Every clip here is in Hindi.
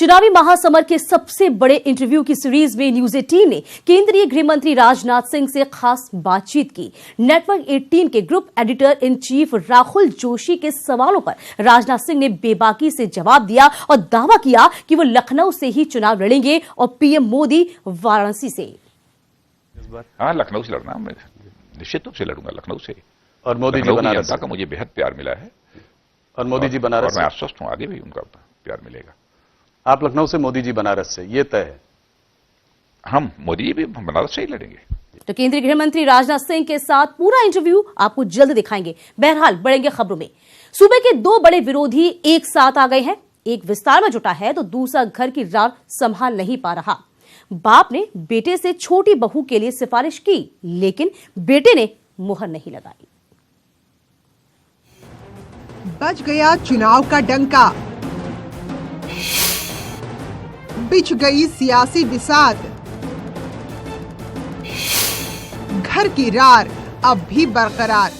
चुनावी महासमर के सबसे बड़े इंटरव्यू की सीरीज में न्यूज 18 ने केंद्रीय गृह मंत्री राजनाथ सिंह से खास बातचीत की। नेटवर्क 18 के group editor in chief Rahul Joshi के सवालों पर राजनाथ सिंह ने बेबाकी से जवाब दिया और दावा किया कि वो लखनऊ से ही चुनाव लड़ेंगे और पीएम मोदी वाराणसी से। हाँ, लखनऊ से लड़ना, मैं निश्चित रूप से लड़ूंगा लखनऊ से। और मोदी जी बनारस का मुझे बेहद प्यार मिला है और मोदी जी बनारस, और मैं आश्वस्त हूं आगे भी उनका प्यार मिलेगा। आप लखनऊ से, मोदी जी बनारस से, ये तय है। हम मोदी जी भी बनारस से ही लड़ेंगे। तो केंद्रीय गृह मंत्री राजनाथ सिंह के साथ पूरा इंटरव्यू आपको जल्द दिखाएंगे। बहरहाल बढ़ेंगे खबरों में। सूबे के दो बड़े विरोधी एक साथ आ गए हैं। एक विस्तार में जुटा है तो दूसरा घर की रार संभाल नहीं पा रहा। बाप ने बेटे से छोटी बहू के लिए सिफारिश की, लेकिन बेटे ने मुहर नहीं लगाई। बज गया चुनाव का डंका, बिछ गई सियासी बिसात, घर की रार अब भी बरकरार।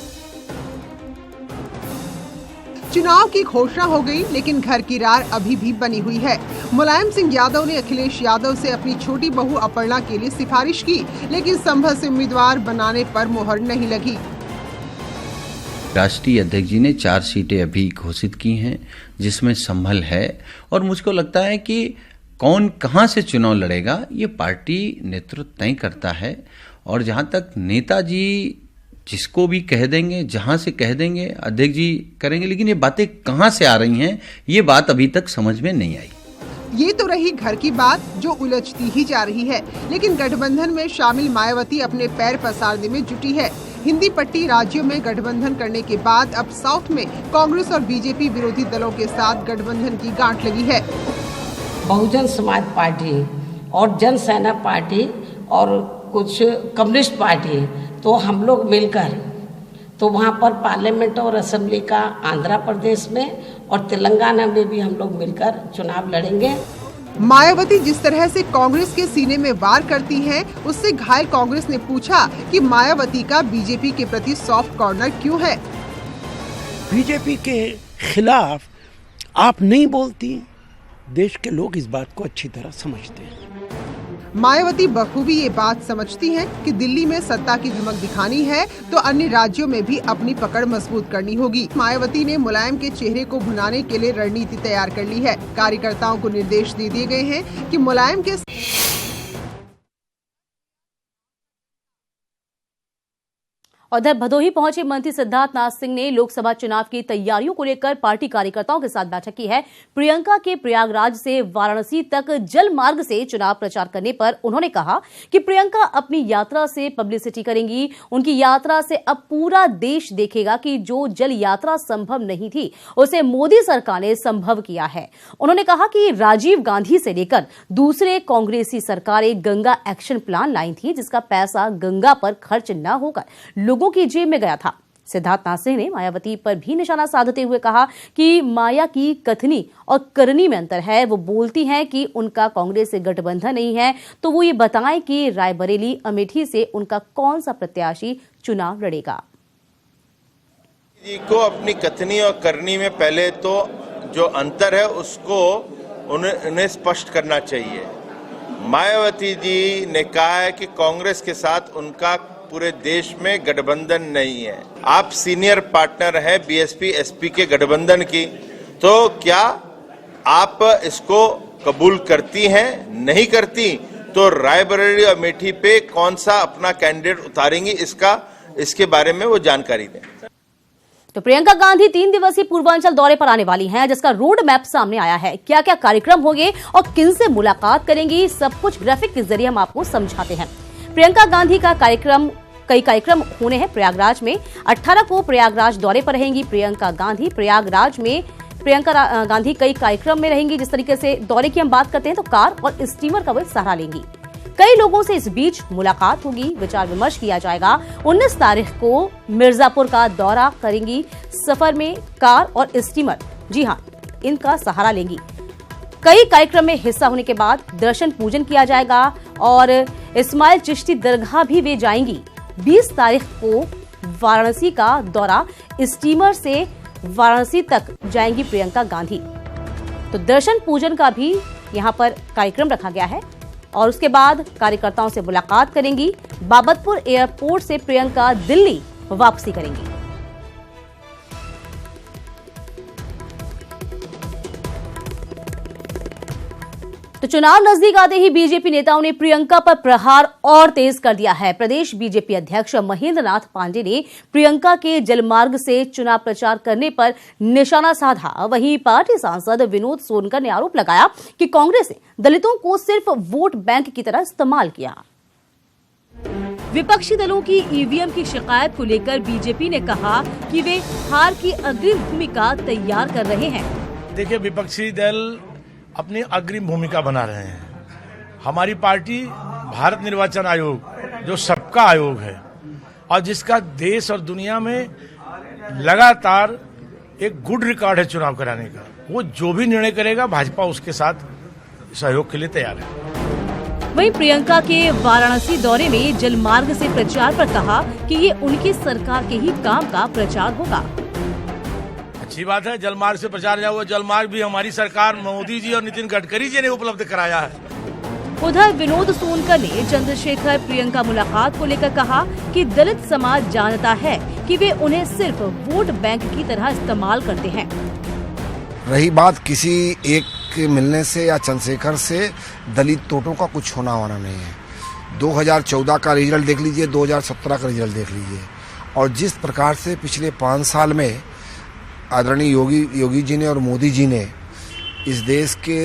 चुनाव की घोषणा हो गई, लेकिन घर की रार अभी भी बनी हुई है। मुलायम सिंह यादव ने अखिलेश यादव से अपनी छोटी बहू अपर्णा के लिए सिफारिश की, लेकिन संभल से उम्मीदवार बनाने पर मुहर नहीं लगी। राष्ट्रीय अध्यक्ष जी ने 4 सीटें अभी घोषित की हैं, जिसमें संभल है। और मुझको लगता है कि कौन कहां से चुनाव लड़ेगा ये पार्टी नेतृत्व तय करता है। और जहां तक नेताजी जिसको भी कह देंगे, जहां से कह देंगे, अध्यक्ष जी करेंगे, लेकिन ये बातें कहां से आ रही हैं ये बात अभी तक समझ में नहीं आई। ये तो रही घर की बात, जो उलझती ही जा रही है। लेकिन गठबंधन में शामिल मायावती अपने पैर पसारने में जुटी है। हिंदी पट्टी राज्यों में गठबंधन करने के बाद अब साउथ में कांग्रेस और बीजेपी विरोधी दलों के साथ गठबंधन की गांठ लगी है। बहुजन समाज पार्टी और जन सेना पार्टी और कुछ कम्युनिस्ट पार्टी, तो हम लोग मिलकर तो वहाँ पर पार्लियामेंट और असेंबली का आंध्र प्रदेश में और तेलंगाना में भी हम लोग मिलकर चुनाव लड़ेंगे। मायावती जिस तरह से कांग्रेस के सीने में वार करती हैं, उससे घायल कांग्रेस ने पूछा कि मायावती का बीजेपी के प्रति सॉफ्ट कॉर्नर क्यों है। बीजेपी के खिलाफ आप नहीं बोलती, देश के लोग इस बात को अच्छी तरह समझते हैं। मायावती बखूबी ये बात समझती हैं कि दिल्ली में सत्ता की धमक दिखानी है तो अन्य राज्यों में भी अपनी पकड़ मजबूत करनी होगी। मायावती ने मुलायम के चेहरे को भुनाने के लिए रणनीति तैयार कर ली है। कार्यकर्ताओं को निर्देश दे दिए गए हैं कि मुलायम के उधर भदोही पहुंचे मंत्री सिद्धार्थनाथ सिंह ने लोकसभा चुनाव की तैयारियों को लेकर पार्टी कार्यकर्ताओं के साथ बैठक की है। प्रियंका के प्रयागराज से वाराणसी तक जल मार्ग से चुनाव प्रचार करने पर उन्होंने कहा कि प्रियंका अपनी यात्रा से पब्लिसिटी करेंगी। उनकी यात्रा से अब पूरा देश देखेगा कि जो जल यात्रा संभव नहीं थी उसे मोदी सरकार ने संभव किया है। उन्होंने कहा कि राजीव गांधी से लेकर दूसरे कांग्रेसी सरकारें गंगा एक्शन प्लान लाई थी, जिसका पैसा गंगा पर खर्च न होकर लोगों की जेब में गया था। सिद्धार्थनाथ सिंह ने मायावती पर भी निशाना साधते हुए कहा कि माया की कथनी और करनी में अंतर है। वो बोलती हैं कि उनका कांग्रेस से गठबंधन नहीं है, तो वो ये बताएं कि रायबरेली अमेठी से उनका कौन सा प्रत्याशी चुनाव लड़ेगा। जी को अपनी कथनी और करनी में पहले तो जो अंतर है उसको उन्हें स्पष्ट करना चाहिए। मायावती जी ने कहा है कि कांग्रेस के साथ उनका पूरे देश में गठबंधन नहीं है। आप सीनियर पार्टनर हैं बीएसपी एसपी के गठबंधन की, तो क्या आप इसको कबूल करती हैं? नहीं करती तो रायबरेली और अमेठी पे कौन सा अपना कैंडिडेट उतारेंगी, इसके बारे में वो जानकारी दें। तो प्रियंका गांधी 3 दिवसीय पूर्वांचल दौरे पर आने वाली हैं, जिसका रोड मैप सामने आया है। क्या क्या कार्यक्रम होंगे और किनसे मुलाकात करेंगी, सब कुछ ग्राफिक के जरिए हम आपको समझाते हैं। प्रियंका गांधी का कई कार्यक्रम होने हैं प्रयागराज में। 18 को प्रयागराज दौरे पर रहेंगी प्रियंका गांधी। प्रयागराज में प्रियंका गांधी कई कार्यक्रम में रहेंगी। जिस तरीके से दौरे की हम बात करते हैं तो कार और स्टीमर का वो सहारा लेंगी। कई लोगों से इस बीच मुलाकात होगी, विचार विमर्श किया जाएगा। 19 तारीख को मिर्जापुर का दौरा करेंगी। सफर में कार और स्टीमर, जी हां, इनका सहारा लेंगी। कई कार्यक्रम में हिस्सा होने के बाद दर्शन पूजन किया जाएगा और इस्माइल चिश्ती दरगाह भी वे जाएंगी। 20 तारीख को वाराणसी का दौरा, स्टीमर से वाराणसी तक जाएंगी प्रियंका गांधी। तो दर्शन पूजन का भी यहां पर कार्यक्रम रखा गया है और उसके बाद कार्यकर्ताओं से मुलाकात करेंगी। बाबतपुर एयरपोर्ट से प्रियंका दिल्ली वापसी करेंगी। तो चुनाव नजदीक आते ही बीजेपी नेताओं ने प्रियंका पर प्रहार और तेज कर दिया है। प्रदेश बीजेपी अध्यक्ष महेंद्र नाथ पांडे ने प्रियंका के जलमार्ग से चुनाव प्रचार करने पर निशाना साधा। वहीं पार्टी सांसद विनोद सोनकर ने आरोप लगाया कि कांग्रेस ने दलितों को सिर्फ वोट बैंक की तरह इस्तेमाल किया। विपक्षी दलों की ईवीएम की शिकायत को लेकर बीजेपी ने कहा कि वे हार की अग्रिम भूमिका तैयार कर रहे हैं। देखिए, विपक्षी दल अपनी अग्रिम भूमिका बना रहे हैं। हमारी पार्टी भारत निर्वाचन आयोग जो सबका आयोग है और जिसका देश और दुनिया में लगातार एक गुड रिकॉर्ड है चुनाव कराने का, वो जो भी निर्णय करेगा भाजपा उसके साथ सहयोग के लिए तैयार है। वहीं प्रियंका के वाराणसी दौरे में जलमार्ग से प्रचार पर कहा कि ये उनकी सरकार के ही काम का प्रचार होगा। अच्छी बात है, जलमार्ग से प्रचार जाए। वो जलमार्ग भी हमारी सरकार मोदी जी और नितिन गडकरी जी ने उपलब्ध कराया है। उधर विनोद सोनकर ने चंद्रशेखर प्रियंका मुलाकात को लेकर कहा कि दलित समाज जानता है कि वे उन्हें सिर्फ वोट बैंक की तरह इस्तेमाल करते हैं। रही बात किसी एक के मिलने से या चंद्रशेखर से, दलित तोटों का कुछ होना वाला नहीं है। 2014 का रिजल्ट देख लीजिए, 2017 का रिजल्ट देख लीजिए, और जिस प्रकार से पिछले 5 साल में आदरणीय योगी जी ने और मोदी जी ने इस देश के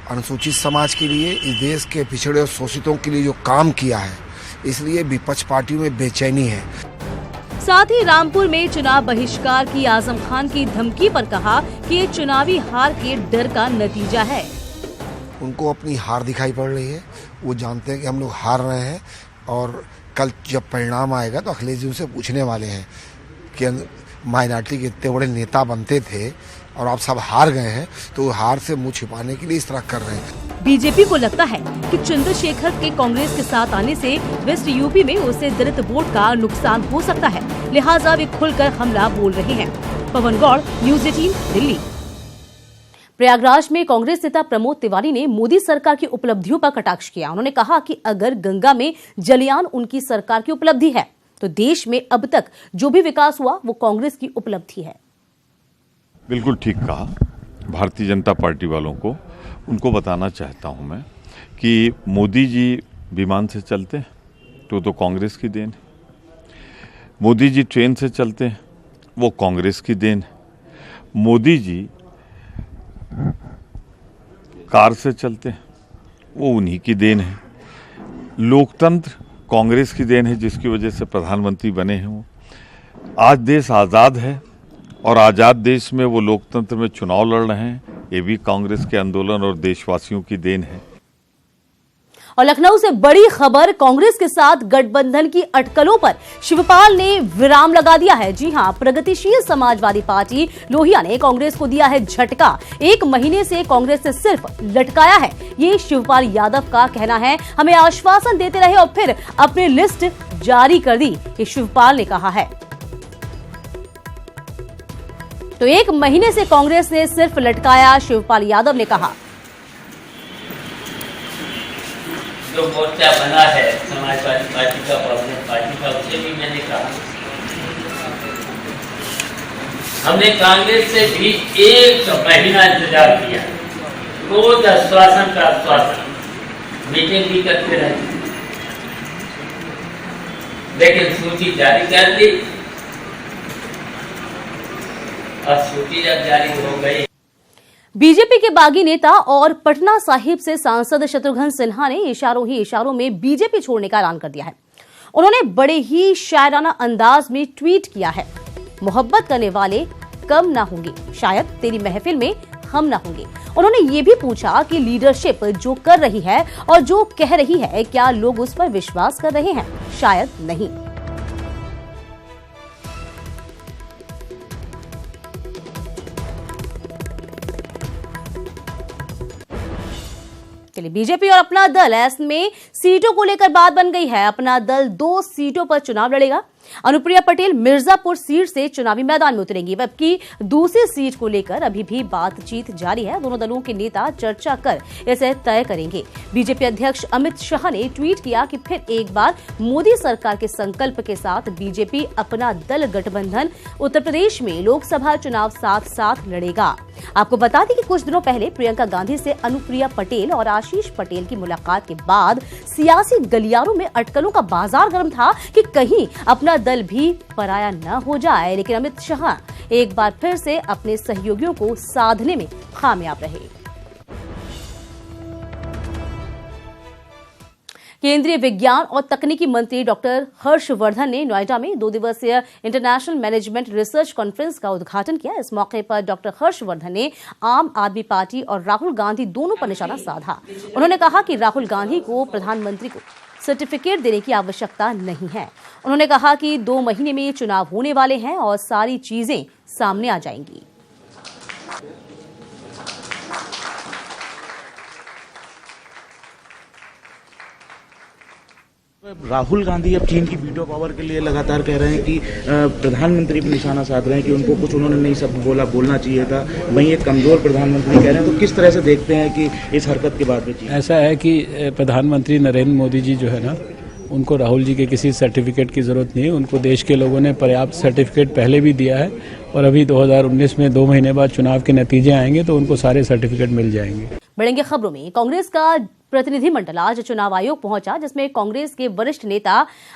अनुसूचित समाज के लिए, इस देश के पिछड़े और शोषितों के लिए जो काम किया है, इसलिए विपक्ष पार्टियों में बेचैनी है। साथ ही रामपुर में चुनाव बहिष्कार की आजम खान की धमकी पर कहा कि ये चुनावी हार के डर का नतीजा है। उनको अपनी हार दिखाई पड़ रही है। वो जानते हैं कि हम लोग हार रहे हैं और कल जब परिणाम आएगा तो अखिलेश जी उनसे पूछने वाले हैं कि माइनॉरिटी के इतने बड़े नेता बनते थे और आप सब हार गए हैं, तो हार से मुंह छिपाने के लिए इस तरह कर रहे हैं। बीजेपी को लगता है कि चंद्रशेखर के कांग्रेस के साथ आने से वेस्ट यूपी में उसे दलित वोट का नुकसान हो सकता है, लिहाजा वे खुलकर हमला बोल रहे हैं। पवन गौड़, न्यूज़ 18, दिल्ली। प्रयागराज में कांग्रेस नेता प्रमोद तिवारी ने मोदी सरकार की उपलब्धियों पर कटाक्ष किया। उन्होंने कहा कि अगर गंगा में जलयान उनकी सरकार की उपलब्धि है तो देश में अब तक जो भी विकास हुआ वो कांग्रेस की उपलब्धि है। बिल्कुल ठीक कहा। भारतीय जनता पार्टी वालों को उनको बताना चाहता हूं मैं कि मोदी जी विमान से चलते हैं तो कांग्रेस की देन है। मोदी जी ट्रेन से चलते हैं वो कांग्रेस की देन है। मोदी जी कार से चलते हैं वो उन्हीं की देन है। लोकतंत्र कांग्रेस की देन है, जिसकी वजह से प्रधानमंत्री बने हैं वो। आज देश आज़ाद है और आज़ाद देश में वो लोकतंत्र में चुनाव लड़ रहे हैं, ये भी कांग्रेस के आंदोलन और देशवासियों की देन है। और लखनऊ से बड़ी खबर, कांग्रेस के साथ गठबंधन की अटकलों पर शिवपाल ने विराम लगा दिया है। जी हां, प्रगतिशील समाजवादी पार्टी लोहिया ने कांग्रेस को दिया है झटका। 1 महीने से कांग्रेस ने सिर्फ लटकाया है, ये शिवपाल यादव का कहना है। हमें आश्वासन देते रहे और फिर अपनी लिस्ट जारी कर दी, ये शिवपाल ने कहा है। तो 1 महीने से कांग्रेस ने सिर्फ लटकाया, शिवपाल यादव ने कहा। जो मोर्चा बना है समाजवादी पार्टी का, कांग्रेस पार्टी का, उसे भी मैंने कहा हमने कांग्रेस से भी 1 महीना इंतजार किया, रोज आश्वासन का आश्वासन, मीटिंग भी करते रहे, लेकिन सूची जारी कर दी। अब सूची जब जारी हो गई, बीजेपी के बागी नेता और पटना साहिब से सांसद शत्रुघ्न सिन्हा ने इशारों में बीजेपी छोड़ने का ऐलान कर दिया है। उन्होंने बड़े ही शायराना अंदाज में ट्वीट किया है, मोहब्बत करने वाले कम ना होंगे, शायद तेरी महफिल में हम ना होंगे। उन्होंने ये भी पूछा कि लीडरशिप जो कर रही है और जो कह रही है, क्या लोग उस पर विश्वास कर रहे हैं? शायद नहीं। चलिए, बीजेपी और अपना दल ऐसे में सीटों को लेकर बात बन गई है। अपना दल 2 सीटों पर चुनाव लड़ेगा। अनुप्रिया पटेल मिर्जापुर सीट से चुनावी मैदान में उतरेंगी, जबकि दूसरी सीट को लेकर अभी भी बातचीत जारी है। दोनों दलों के नेता चर्चा कर इसे तय करेंगे। बीजेपी अध्यक्ष अमित शाह ने ट्वीट किया कि फिर एक बार मोदी सरकार के संकल्प के साथ बीजेपी अपना दल गठबंधन उत्तर प्रदेश में लोकसभा चुनाव साथ साथ लड़ेगा। आपको बता दें कि कुछ दिनों पहले प्रियंका गांधी से अनुप्रिया पटेल और आशीष पटेल की मुलाकात के बाद सियासी गलियारों में अटकलों का बाजार गर्म था कि कहीं अपना दल भी पराया न हो जाए। लेकिन अमित शाह एक बार फिर से अपने सहयोगियों को साधने में कामयाब रहे। केंद्रीय विज्ञान और तकनीकी मंत्री डॉक्टर हर्षवर्धन ने नोएडा में 2 दिवसीय इंटरनेशनल मैनेजमेंट रिसर्च कॉन्फ्रेंस का उद्घाटन किया। इस मौके पर डॉक्टर हर्षवर्धन ने आम आदमी पार्टी और राहुल गांधी दोनों पर निशाना साधा। उन्होंने कहा कि राहुल गांधी को प्रधानमंत्री को सर्टिफिकेट देने की आवश्यकता नहीं है। उन्होंने कहा कि 2 महीने में चुनाव होने वाले हैं और सारी चीजें सामने आ जाएंगी। राहुल गांधी अब चीन की वीटो पावर के लिए लगातार कह रहे हैं कि प्रधानमंत्री पर निशाना साध रहे हैं कि उनको कुछ उन्होंने नहीं सब बोलना चाहिए था। वहीं एक कमजोर प्रधानमंत्री कह रहे हैं, तो किस तरह से देखते हैं कि इस हरकत के बाद में ऐसा है कि प्रधानमंत्री नरेंद्र मोदी जी जो है ना, उनको राहुल जी के किसी सर्टिफिकेट की जरूरत नहीं है। उनको देश के लोगों ने पर्याप्त सर्टिफिकेट पहले भी दिया है और अभी 2019 में 2 महीने बाद चुनाव के नतीजे आएंगे तो उनको सारे सर्टिफिकेट मिल जाएंगे। बढ़ेंगे खबरों में। कांग्रेस का प्रतिनिधिमंडल आज चुनाव आयोग पहुंचा, जिसमें कांग्रेस के वरिष्ठ नेता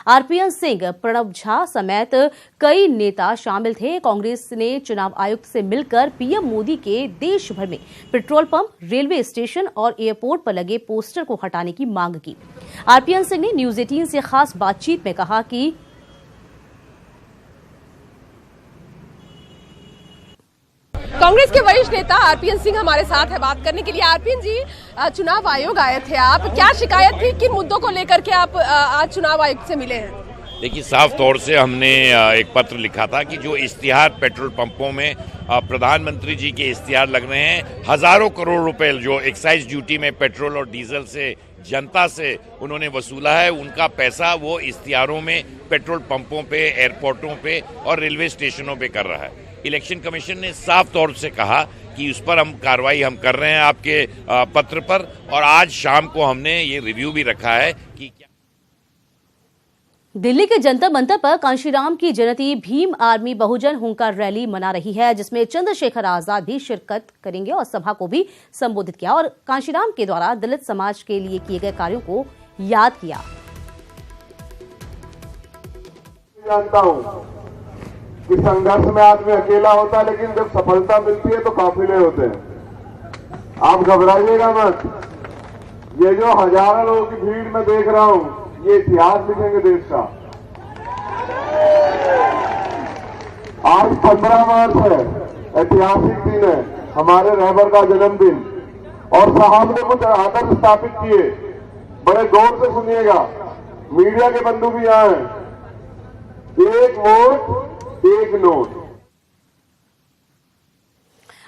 आरपीएन सिंह, प्रणब झा समेत कई नेता शामिल थे। कांग्रेस ने चुनाव आयुक्त से मिलकर पीएम मोदी के देश भर में पेट्रोल पंप, रेलवे स्टेशन और एयरपोर्ट पर लगे पोस्टर को हटाने की मांग की। आरपीएन सिंह ने न्यूज 18 से खास बातचीत में कहा कि कांग्रेस के वरिष्ठ नेता आरपीएन सिंह हमारे साथ है बात करने के लिए। आरपीएन जी, चुनाव आयोग आए थे आप, क्या शिकायत थी, किन मुद्दों को लेकर के आप आज चुनाव आयुक्त से मिले हैं? देखिए, साफ तौर से हमने एक पत्र लिखा था कि जो इश्तिहार पेट्रोल पंपों में प्रधानमंत्री जी के इश्तिहार लग रहे हैं, हजारों करोड़ रुपए जो एक्साइज ड्यूटी में पेट्रोल और डीजल से जनता से उन्होंने वसूला है, उनका पैसा वो इश्तिहारों में पेट्रोल पंपों पे, एयरपोर्टों पे और रेलवे स्टेशनों पे कर रहा है। इलेक्शन कमीशन ने साफ तौर से कहा कि उस पर हम कार्रवाई हम कर रहे हैं आपके पत्र पर, और आज शाम को हमने ये रिव्यू भी रखा है कि दिल्ली के जंतर मंतर पर कांशीराम की जनती भीम आर्मी बहुजन हुंकार रैली मना रही है, जिसमें चंद्रशेखर आजाद भी शिरकत करेंगे और सभा को भी संबोधित किया और कांशीराम के द्वारा दलित समाज के लिए किए गए कार्यों को याद किया। जानता हूं कि संघर्ष में आदमी अकेला होता है, लेकिन जब सफलता मिलती है तो काफिले होते हैं। आप घबराइएगा मत। ये जो हजारों लोगों की भीड़ में देख रहा हूं, ये इतिहास लिखेंगे देश का। आज 15 मार्च है, ऐतिहासिक दिन है, हमारे रहबर का जन्मदिन, और साहब ने कुछ आदर्श स्थापित किए। बड़े गौर से सुनिएगा, मीडिया के बंधु भी यहाँ हैं। 1 वोट 1 नोट।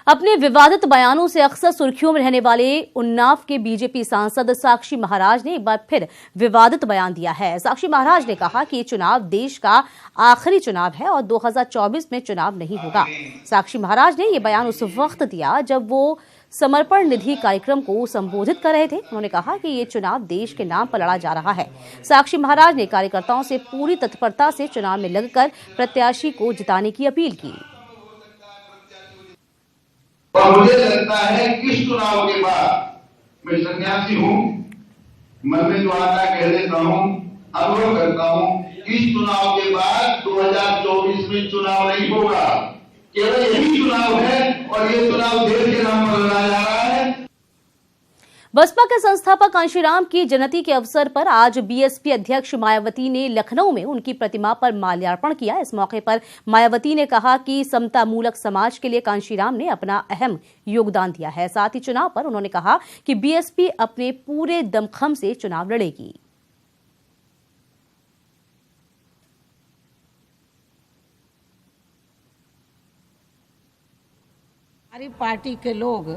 अपने विवादित बयानों से अक्सर सुर्खियों में रहने वाले उन्नाव के बीजेपी सांसद साक्षी महाराज ने एक बार फिर विवादित बयान दिया है। साक्षी महाराज ने कहा कि ये चुनाव देश का आखिरी चुनाव है और 2024 में चुनाव नहीं होगा। साक्षी महाराज ने ये बयान उस वक्त दिया जब वो समर्पण निधि कार्यक्रम को संबोधित कर रहे थे। उन्होंने कहा कि ये चुनाव देश के नाम पर लड़ा जा रहा है। साक्षी महाराज ने कार्यकर्ताओं से पूरी तत्परता से चुनाव में लगकर प्रत्याशी को जिताने की अपील की। और मुझे लगता है कि इस चुनाव के बाद मैं सन्यासी हूं, मन में जो आता कह देता हूं, अनुभव करता हूं, इस चुनाव के बाद 2024 में चुनाव नहीं होगा। केवल यही चुनाव है और ये चुनाव देश के नाम पर लड़ा जा रहा है। बसपा के संस्थापक कांशीराम की जयंती के अवसर पर आज बीएसपी अध्यक्ष मायावती ने लखनऊ में उनकी प्रतिमा पर माल्यार्पण किया। इस मौके पर मायावती ने कहा कि समता मूलक समाज के लिए कांशीराम ने अपना अहम योगदान दिया है। साथ ही चुनाव पर उन्होंने कहा कि बीएसपी अपने पूरे दमखम से चुनाव लड़ेगी। हमारी पार्टी के लोग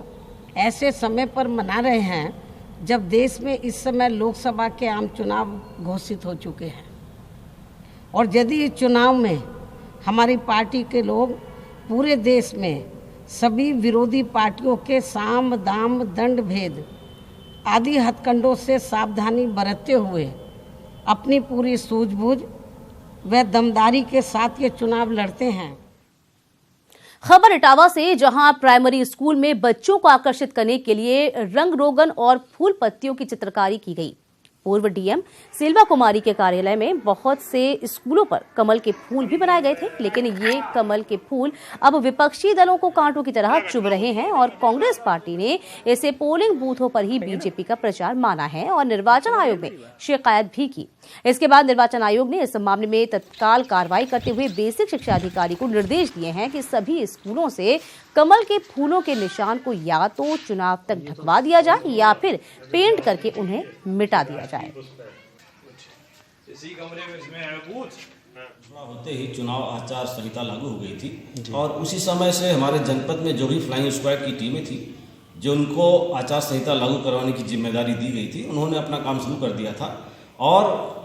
ऐसे समय पर मना रहे हैं जब देश में इस समय लोकसभा के आम चुनाव घोषित हो चुके हैं। और यदि इस चुनाव में हमारी पार्टी के लोग पूरे देश में सभी विरोधी पार्टियों के साम दाम दंड भेद आदि हथकंडों से सावधानी बरतते हुए अपनी पूरी सूझबूझ व दमदारी के साथ ये चुनाव लड़ते हैं। खबर इटावा से, जहां प्राइमरी स्कूल में बच्चों को आकर्षित करने के लिए रंग रोगन और फूल पत्तियों की चित्रकारी की गई। पूर्व डीएम सिल्वा कुमारी के कार्यालय में बहुत से स्कूलों पर कमल के फूल भी बनाए गए थे, लेकिन ये कमल के फूल अब विपक्षी दलों को कांटों की तरह चुभ रहे हैं और कांग्रेस पार्टी ने इसे पोलिंग बूथों पर ही बीजेपी का प्रचार माना है और निर्वाचन आयोग में शिकायत भी की। इसके बाद निर्वाचन आयोग ने इस मामले में तत्काल कार्रवाई करते हुए बेसिक शिक्षा अधिकारी को निर्देश दिए हैं कि सभी स्कूलों से कमल के फूलों के निशान को या तो चुनाव तक ढकवा दिया जाए या फिर पेंट करके उन्हें मिटा दिया जाए। होते ही चुनाव आचार संहिता लागू हो गई थी और उसी समय से हमारे जनपद में जो भी फ्लाइंग स्क्वाड की टीमें थी, जो उनको आचार संहिता लागू करवाने की जिम्मेदारी दी गई थी, उन्होंने अपना काम शुरू कर दिया था और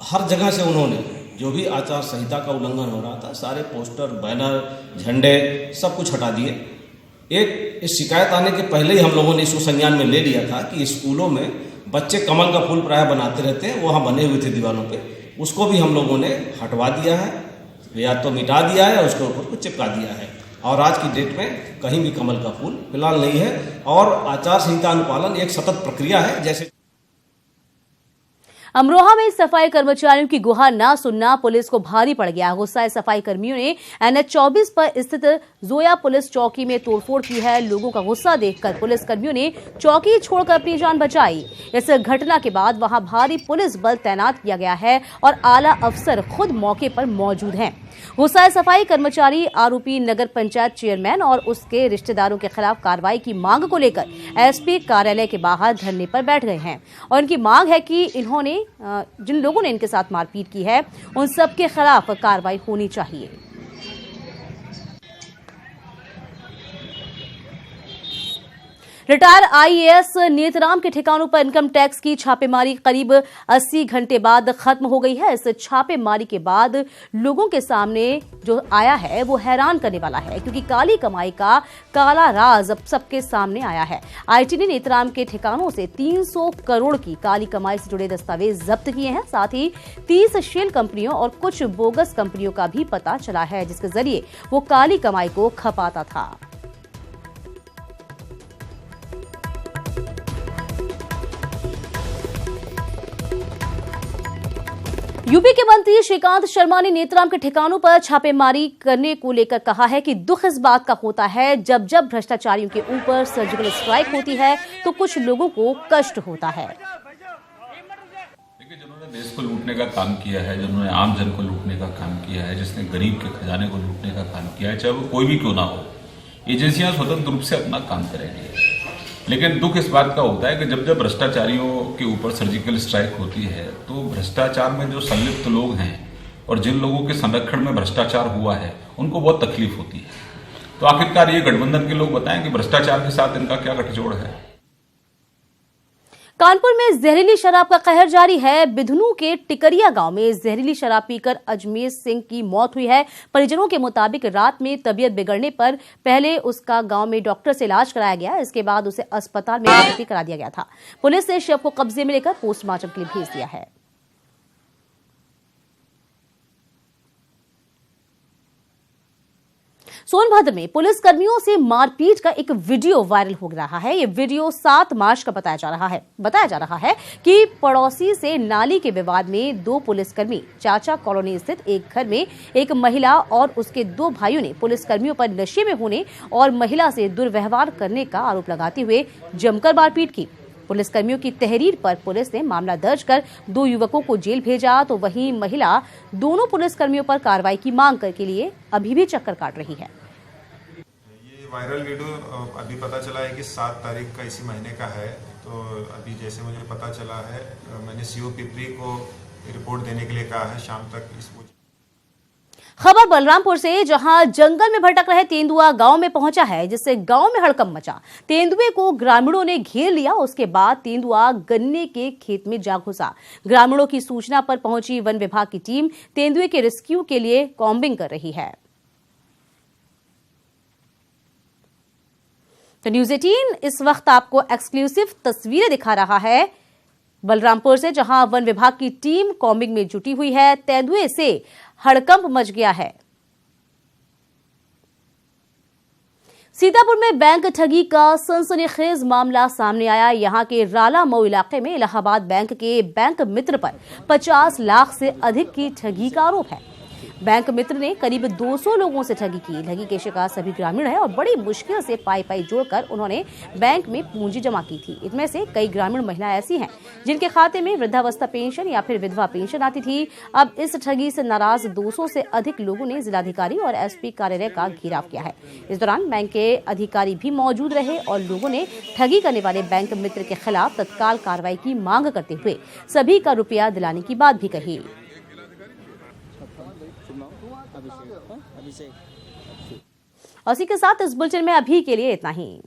हर जगह से उन्होंने जो भी आचार संहिता का उल्लंघन हो रहा था, सारे पोस्टर, बैनर, झंडे सब कुछ हटा दिए। एक इस शिकायत आने के पहले ही हम लोगों ने इसको संज्ञान में ले लिया था कि स्कूलों में बच्चे कमल का फूल प्रायः बनाते रहते हैं, वहाँ बने हुए थे दीवारों पे, उसको भी हम लोगों ने हटवा दिया है, या तो मिटा दिया है, उसके ऊपर कुछ चिपका दिया है और आज की डेट में कहीं भी कमल का फूल फिलहाल नहीं है। और आचार संहिता अनुपालन एक सतत प्रक्रिया है। जैसे अमरोहा में सफाई कर्मचारियों की गुहार ना सुनना पुलिस को भारी पड़ गया। गुस्साए सफाई कर्मियों ने NH 24 पर स्थित जोया पुलिस चौकी में तोड़फोड़ की है। लोगों का गुस्सा देखकर पुलिस कर्मियों ने चौकी छोड़कर अपनी जान बचाई। इस घटना के बाद वहां भारी पुलिस बल तैनात किया गया है और आला अफसर खुद मौके पर मौजूद हैं। गुस्साए सफाई कर्मचारी आरोपी नगर पंचायत चेयरमैन और उसके रिश्तेदारों के खिलाफ कार्रवाई की मांग को लेकर एसपी कार्यालय के बाहर धरने पर बैठ गए हैं और इनकी मांग है कि इन्होंने जिन लोगों ने इनके साथ मारपीट की है उन सब के खिलाफ कार्रवाई होनी चाहिए। रिटायर आईएएस नेतराम के ठिकानों पर इनकम टैक्स की छापेमारी करीब 80 घंटे बाद खत्म हो गई है। इस छापेमारी के बाद लोगों के सामने जो आया है वो हैरान करने वाला है, क्योंकि काली कमाई का काला राज अब सबके सामने आया है। आईटी ने नेतराम के ठिकानों से 300 करोड़ की काली कमाई से जुड़े दस्तावेज जब्त किए हैं। साथ ही 30 शेल कंपनियों और कुछ बोगस कंपनियों का भी पता चला है, जिसके जरिए वो काली कमाई को खपाता था। यूपी के मंत्री श्रीकांत शर्मा ने नेतराम के ठिकानों पर छापेमारी करने को लेकर कहा है कि दुख इस बात का होता है जब जब भ्रष्टाचारियों के ऊपर सर्जिकल स्ट्राइक होती है तो कुछ लोगों को कष्ट होता है। देखिए, जिन्होंने देश को लूटने का काम किया है, जिन्होंने आम जन को लूटने का काम किया है, जिसने गरीब के खजाने को लूटने का काम किया है, चाहे वो कोई भी क्यों ना हो, एजेंसियां स्वतंत्र रूप से अपना काम करेंगी। लेकिन दुख इस बात का होता है कि जब जब भ्रष्टाचारियों के ऊपर सर्जिकल स्ट्राइक होती है तो भ्रष्टाचार में जो संलिप्त लोग हैं और जिन लोगों के संरक्षण में भ्रष्टाचार हुआ है उनको बहुत तकलीफ होती है। तो आखिरकार ये गठबंधन के लोग बताएं कि भ्रष्टाचार के साथ इनका क्या गठजोड़ है। कानपुर में जहरीली शराब का कहर जारी है। बिधनू के टिकरिया गांव में जहरीली शराब पीकर अजमेर सिंह की मौत हुई है। परिजनों के मुताबिक रात में तबीयत बिगड़ने पर पहले उसका गांव में डॉक्टर से इलाज कराया गया, इसके बाद उसे अस्पताल में भर्ती करा दिया गया था। पुलिस ने शव को कब्जे में लेकर पोस्टमार्टम के लिए भेज दिया है। सोनभद्र में पुलिस कर्मियों से मारपीट का एक वीडियो वायरल हो रहा है। ये वीडियो 7 मार्च का बताया जा रहा है कि पड़ोसी से नाली के विवाद में 2 पुलिसकर्मी चाचा कॉलोनी स्थित एक घर में एक महिला और उसके 2 भाइयों ने पुलिसकर्मियों पर नशे में होने और महिला से दुर्व्यवहार करने का आरोप लगाते हुए जमकर मारपीट की। पुलिसकर्मियों की तहरीर पर पुलिस ने मामला दर्ज कर 2 युवकों को जेल भेजा, तो वहीं महिला दोनों पुलिसकर्मियों पर कार्रवाई की मांग के लिए अभी भी चक्कर काट रही है। ये वायरल वीडियो अभी पता चला है कि 7 तारीख का इसी महीने का है। तो अभी जैसे मुझे पता चला है, मैंने सीओ पिपरी को रिपोर्ट देने के लिए कहा है शाम तक। खबर बलरामपुर से, जहां जंगल में भटक रहे तेंदुआ गांव में पहुंचा है, जिससे गांव में हड़कंप मचा। तेंदुए को ग्रामीणों ने घेर लिया। उसके बाद तेंदुआ गन्ने के खेत में जा घुसा। ग्रामीणों की सूचना पर पहुंची वन विभाग की टीम तेंदुए के रेस्क्यू के लिए कॉम्बिंग कर रही है। तो न्यूज़ 18 इस वक्त आपको एक्सक्लूसिव तस्वीरें दिखा रहा है बलरामपुर से, जहां वन विभाग की टीम कॉम्बिंग में जुटी हुई है। तेंदुए से हड़कंप मच गया है। सीतापुर में बैंक ठगी का सनसनीखेज मामला सामने आया। यहां के राला मऊ इलाके में इलाहाबाद बैंक के बैंक मित्र पर 50 लाख से अधिक की ठगी का आरोप है। बैंक मित्र ने करीब 200 लोगों से ठगी की। ठगी के शिकार सभी ग्रामीण हैं और बड़ी मुश्किल से पाई जोड़कर उन्होंने बैंक में पूंजी जमा की थी। इनमें से कई ग्रामीण महिलाएं ऐसी हैं जिनके खाते में वृद्धावस्था पेंशन या फिर विधवा पेंशन आती थी। अब इस ठगी से नाराज 200 से अधिक लोगों ने जिलाधिकारी और एसपी कार्यालय का घेराव किया है। इस दौरान बैंक के अधिकारी भी मौजूद रहे और लोगों ने ठगी करने वाले बैंक मित्र के खिलाफ तत्काल कार्रवाई की मांग करते हुए सभी का रुपया दिलाने की बात भी कही। और इसी के साथ इस बुलेटिन में अभी के लिए इतना ही।